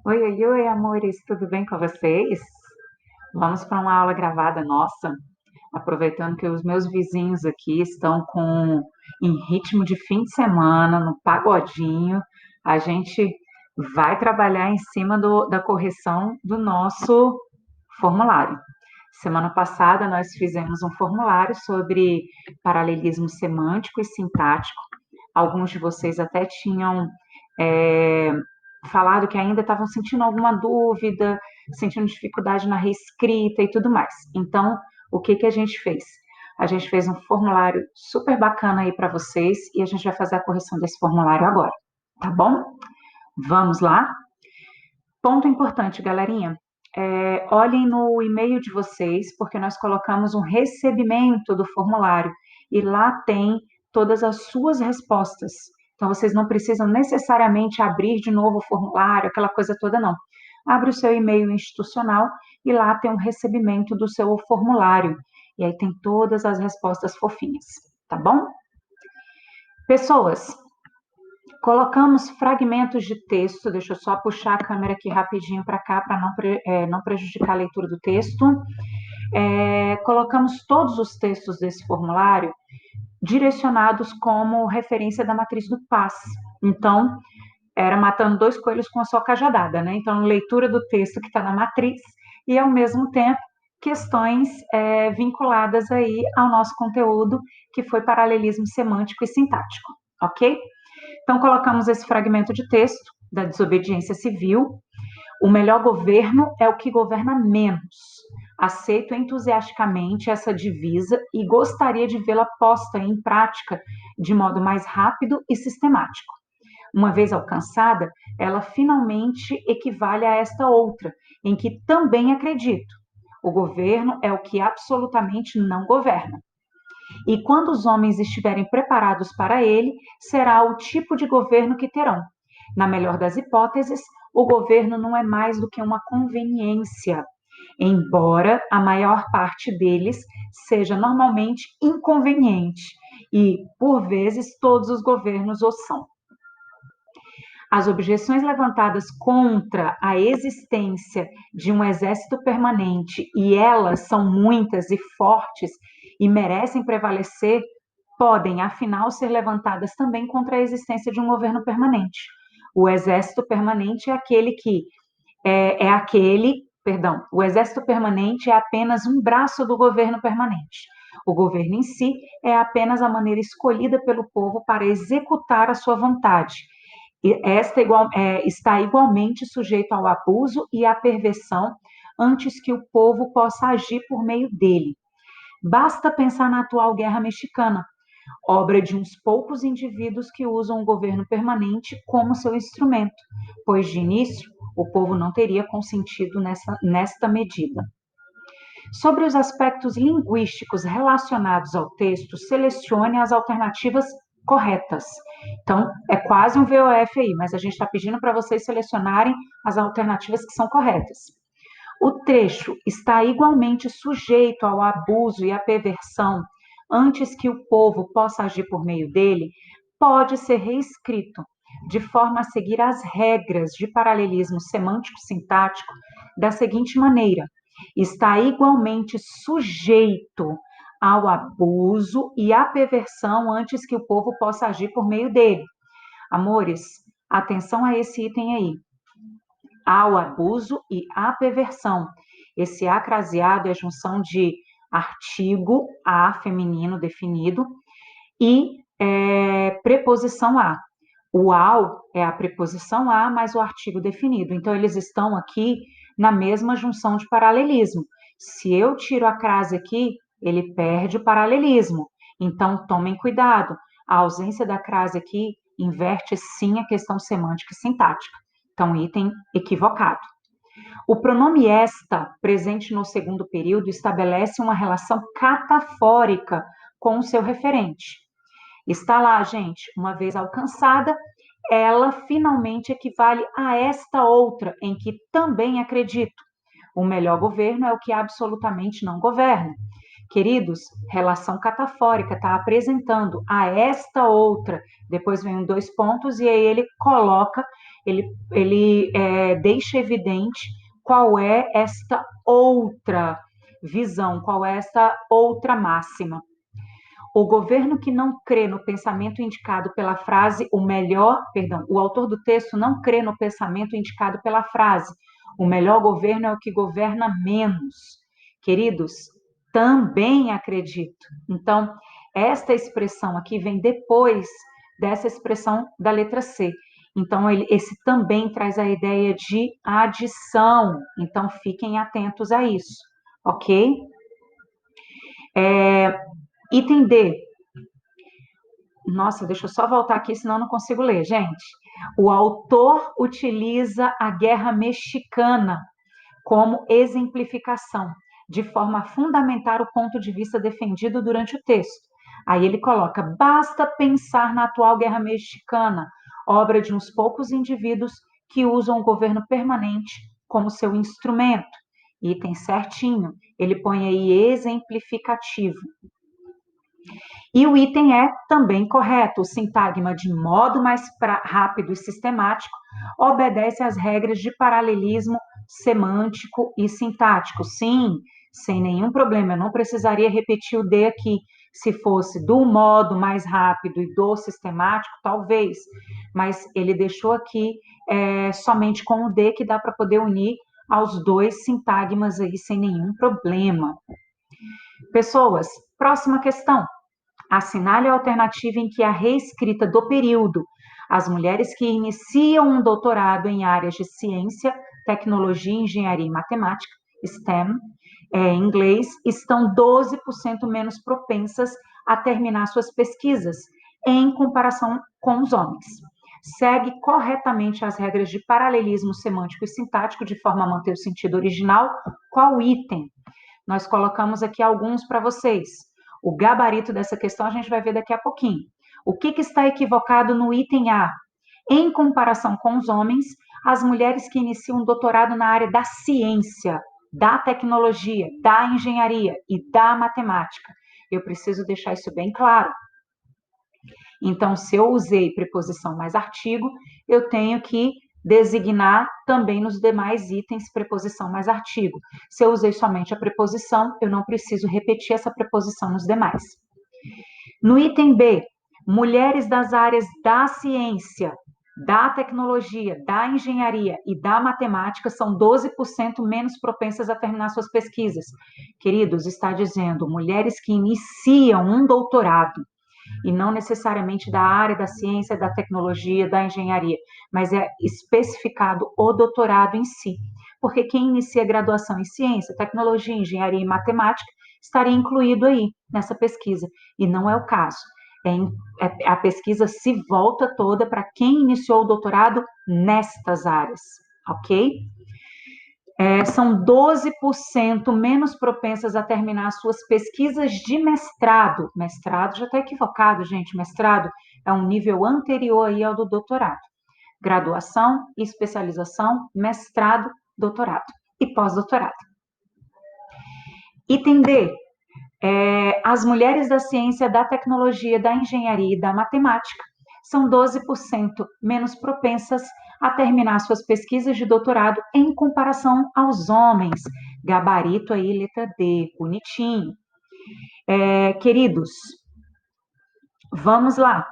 Oi, oi, oi, amores, tudo bem com vocês? Vamos para uma aula gravada nossa, aproveitando que os meus vizinhos aqui estão em ritmo de fim de semana, no pagodinho. A gente vai trabalhar em cima da correção do nosso formulário. Semana passada nós fizemos um formulário sobre paralelismo semântico e sintático. Alguns de vocês até tinham é, falado que ainda estavam sentindo alguma dúvida, sentindo dificuldade na reescrita e tudo mais. Então, o que a gente fez? A gente fez um formulário super bacana aí para vocês e a gente vai fazer a correção desse formulário agora, tá bom? Vamos lá? Ponto importante, galerinha. Olhem no e-mail de vocês, porque nós colocamos um recebimento do formulário e lá tem todas as suas respostas. Então, vocês não precisam necessariamente abrir de novo o formulário, aquela coisa toda, não. Abre o seu e-mail institucional e lá tem um recebimento do seu formulário. E aí tem todas as respostas fofinhas, tá bom? Pessoas, colocamos fragmentos de texto, deixa eu só puxar a câmera aqui rapidinho para cá, para não prejudicar a leitura do texto. Colocamos todos os textos desse formulário direcionados como referência da matriz do PAS. Então, era matando dois coelhos com a sua cajadada, né? Então, leitura do texto que está na matriz e, ao mesmo tempo, questões vinculadas aí ao nosso conteúdo, que foi paralelismo semântico e sintático, ok? Então, colocamos esse fragmento de texto da desobediência civil. O melhor governo é o que governa menos. Aceito entusiasticamente essa divisa e gostaria de vê-la posta em prática de modo mais rápido e sistemático. Uma vez alcançada, ela finalmente equivale a esta outra, em que também acredito. O governo é o que absolutamente não governa. E quando os homens estiverem preparados para ele, será o tipo de governo que terão. Na melhor das hipóteses, o governo não é mais do que uma conveniência, embora a maior parte deles seja normalmente inconveniente, e, por vezes, todos os governos o são. As objeções levantadas contra a existência de um exército permanente, e elas são muitas e fortes e merecem prevalecer, podem, afinal, ser levantadas também contra a existência de um governo permanente. O exército permanente é aquele que perdão, o exército permanente é apenas um braço do governo permanente. O governo em si é apenas a maneira escolhida pelo povo para executar a sua vontade. Está igualmente sujeito ao abuso e à perversão antes que o povo possa agir por meio dele. Basta pensar na atual guerra mexicana, obra de uns poucos indivíduos que usam o governo permanente como seu instrumento, pois de início o povo não teria consentido nesta medida. Sobre os aspectos linguísticos relacionados ao texto, selecione as alternativas corretas. Então, é quase um VOF aí, mas a gente está pedindo para vocês selecionarem as alternativas que são corretas. O trecho está igualmente sujeito ao abuso e à perversão antes que o povo possa agir por meio dele, pode ser reescrito de forma a seguir as regras de paralelismo semântico-sintático da seguinte maneira: está igualmente sujeito ao abuso e à perversão antes que o povo possa agir por meio dele. Amores, atenção a esse item aí. Ao abuso e à perversão. Esse a craseado é a junção de artigo, a feminino definido, e preposição a. O ao é a preposição a mais o artigo definido. Então, eles estão aqui na mesma junção de paralelismo. Se eu tiro a crase aqui, ele perde o paralelismo. Então, tomem cuidado. A ausência da crase aqui inverte sim a questão semântica e sintática. Então, item equivocado. O pronome esta, presente no segundo período, estabelece uma relação catafórica com o seu referente. Está lá, gente, uma vez alcançada, ela finalmente equivale a esta outra, em que também acredito. O melhor governo é o que absolutamente não governa. Queridos, relação catafórica está apresentando a esta outra. Depois vem dois pontos e aí ele coloca, ele deixa evidente qual é esta outra visão, qual é esta outra máxima. O governo que não crê no pensamento indicado pela frase, o autor do texto não crê no pensamento indicado pela frase, o melhor governo é o que governa menos. Queridos, também acredito. Então, esta expressão aqui vem depois dessa expressão da letra C. Então, esse também traz a ideia de adição. Então, fiquem atentos a isso, ok? Item D. Nossa, deixa eu só voltar aqui, senão eu não consigo ler, gente. O autor utiliza a Guerra Mexicana como exemplificação, de forma a fundamentar o ponto de vista defendido durante o texto. Aí ele coloca: basta pensar na atual Guerra Mexicana, obra de uns poucos indivíduos que usam o governo permanente como seu instrumento. Item certinho, ele põe aí exemplificativo. E o item é também correto. O sintagma, de modo mais rápido e sistemático, obedece às regras de paralelismo semântico e sintático. Sim, sem nenhum problema. Eu não precisaria repetir o D aqui. Se fosse do modo mais rápido e do sistemático, talvez. Mas ele deixou aqui somente com o D, que dá para poder unir aos dois sintagmas aí sem nenhum problema. Pessoas, próxima questão. Assinale a alternativa em que a reescrita do período. As mulheres que iniciam um doutorado em áreas de ciência, tecnologia, engenharia e matemática, STEM, em inglês, estão 12% menos propensas a terminar suas pesquisas em comparação com os homens. Segue corretamente as regras de paralelismo semântico e sintático de forma a manter o sentido original. Qual item? Nós colocamos aqui alguns para vocês. O gabarito dessa questão a gente vai ver daqui a pouquinho. O que está equivocado no item A? Em comparação com os homens, as mulheres que iniciam um doutorado na área da ciência, da tecnologia, da engenharia e da matemática. Eu preciso deixar isso bem claro. Então, se eu usei preposição mais artigo, eu tenho que designar também nos demais itens preposição mais artigo. Se eu usei somente a preposição, eu não preciso repetir essa preposição nos demais. No item B, mulheres das áreas da ciência, da tecnologia, da engenharia e da matemática são 12% menos propensas a terminar suas pesquisas. Queridos, está dizendo mulheres que iniciam um doutorado, e não necessariamente da área da ciência, da tecnologia, da engenharia, mas é especificado o doutorado em si. Porque quem inicia graduação em ciência, tecnologia, engenharia e matemática estaria incluído aí nessa pesquisa, e não é o caso. A pesquisa se volta toda para quem iniciou o doutorado nestas áreas, ok? São 12% menos propensas a terminar suas pesquisas de mestrado. Mestrado já está equivocado, gente. Mestrado é um nível anterior aí ao do doutorado. Graduação, especialização, mestrado, doutorado e pós-doutorado. Item D. As mulheres da ciência, da tecnologia, da engenharia e da matemática são 12% menos propensas a terminar suas pesquisas de doutorado em comparação aos homens. Gabarito aí, letra D, bonitinho. Queridos, vamos lá.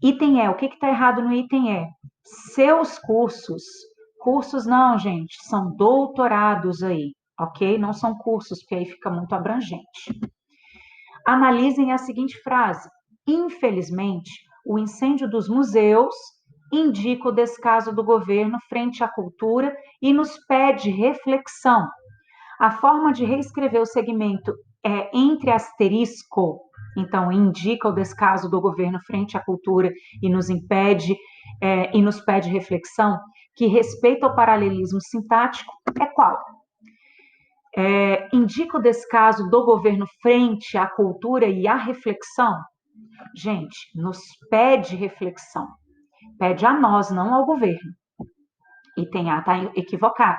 Item E, o que está errado no item E? Seus cursos não, gente, são doutorados aí, ok? Não são cursos, porque aí fica muito abrangente. Analisem a seguinte frase: infelizmente, o incêndio dos museus indica o descaso do governo frente à cultura e nos pede reflexão. A forma de reescrever o segmento é entre asterisco, então indica o descaso do governo frente à cultura e nos pede reflexão, que respeita o paralelismo sintático, é qual? Indica o descaso do governo frente à cultura e à reflexão? Gente, nos pede reflexão. Pede a nós, não ao governo. Item A está equivocado.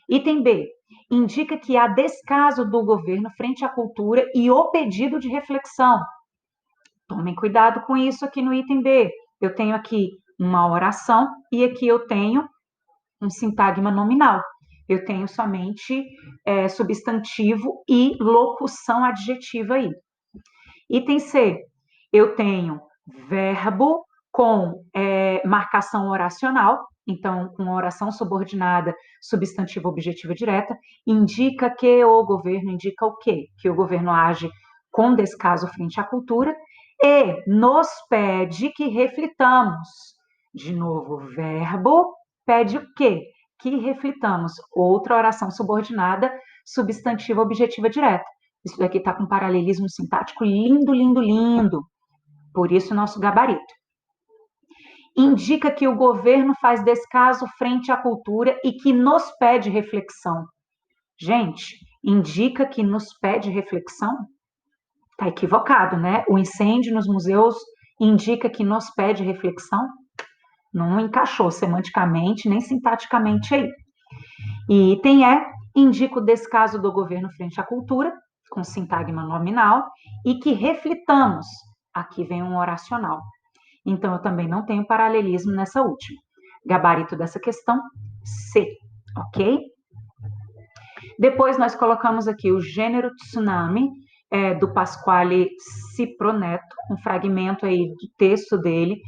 Item B. indica que há descaso do governo frente à cultura e o pedido de reflexão. Tomem cuidado com isso aqui no item B. Eu tenho aqui uma oração e aqui eu tenho um sintagma nominal. Eu tenho somente substantivo e locução adjetiva aí. Item C, eu tenho verbo com marcação oracional, então, com oração subordinada, substantivo objetiva direta, indica que o governo indica o quê? Que o governo age com descaso frente à cultura e nos pede que reflitamos. De novo, verbo pede o quê? Que reflitamos. Outra oração subordinada, substantivo objetiva direta. Isso daqui está com paralelismo sintático lindo, lindo, lindo. Por isso, nosso gabarito. Indica que o governo faz descaso frente à cultura e que nos pede reflexão. Gente, indica que nos pede reflexão? Está equivocado, né? O incêndio nos museus indica que nos pede reflexão? Não encaixou semanticamente nem sintaticamente aí. E item E, indica o descaso do governo frente à cultura, com sintagma nominal, e que reflitamos. Aqui vem um oracional. Então, eu também não tenho paralelismo nessa última. Gabarito dessa questão, C, ok? Depois, nós colocamos aqui o gênero tsunami, do Pasquale Ciproneto, um fragmento aí do texto dele,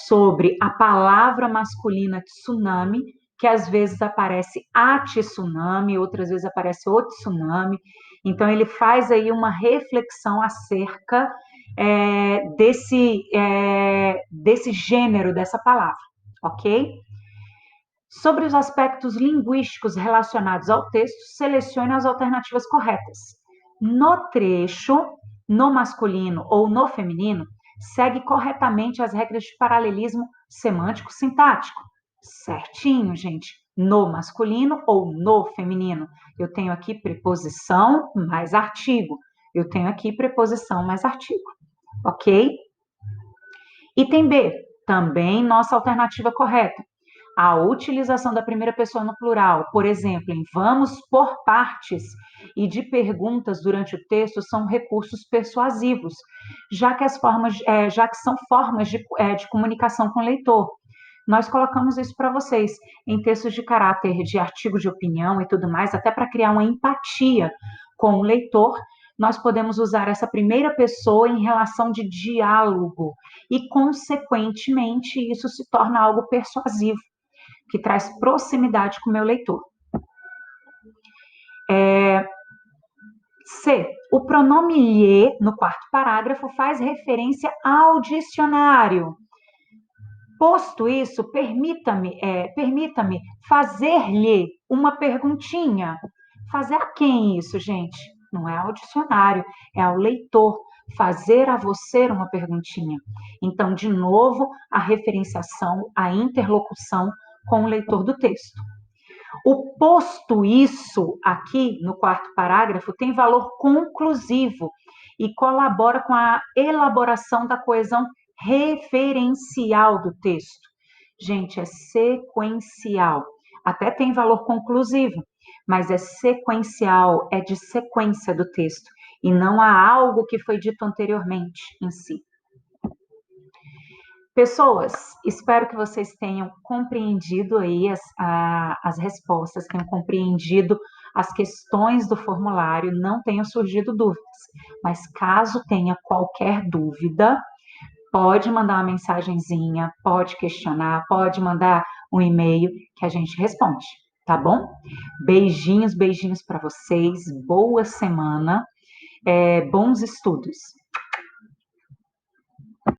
sobre a palavra masculina tsunami, que às vezes aparece a tsunami, outras vezes aparece o tsunami. Então, ele faz aí uma reflexão acerca desse gênero dessa palavra, ok? Sobre os aspectos linguísticos relacionados ao texto, selecione as alternativas corretas. No trecho, no masculino ou no feminino, segue corretamente as regras de paralelismo semântico-sintático. Certinho, gente. No masculino ou no feminino. Eu tenho aqui preposição mais artigo. Eu tenho aqui preposição mais artigo. Ok? Item B, também nossa alternativa correta. A utilização da primeira pessoa no plural, por exemplo, em vamos por partes e de perguntas durante o texto são recursos persuasivos, já que são formas de comunicação com o leitor. Nós colocamos isso para vocês em textos de caráter de artigo de opinião e tudo mais, até para criar uma empatia com o leitor. Nós podemos usar essa primeira pessoa em relação de diálogo e, consequentemente, isso se torna algo persuasivo, que traz proximidade com o meu leitor. C. O pronome lhe, no quarto parágrafo, faz referência ao dicionário. Posto isso, permita-me fazer-lhe uma perguntinha. Fazer a quem isso, gente? Não é ao dicionário, é ao leitor. Fazer a você uma perguntinha. Então, de novo, a referenciação, a interlocução com o leitor do texto. O posto isso aqui no quarto parágrafo tem valor conclusivo e colabora com a elaboração da coesão referencial do texto. Gente, é sequencial. Até tem valor conclusivo, mas é sequencial, é de sequência do texto e não há algo que foi dito anteriormente em si. Pessoas, espero que vocês tenham compreendido aí as respostas, tenham compreendido as questões do formulário, não tenham surgido dúvidas. Mas caso tenha qualquer dúvida, pode mandar uma mensagenzinha, pode questionar, pode mandar um e-mail que a gente responde, tá bom? Beijinhos, beijinhos para vocês, boa semana, bons estudos.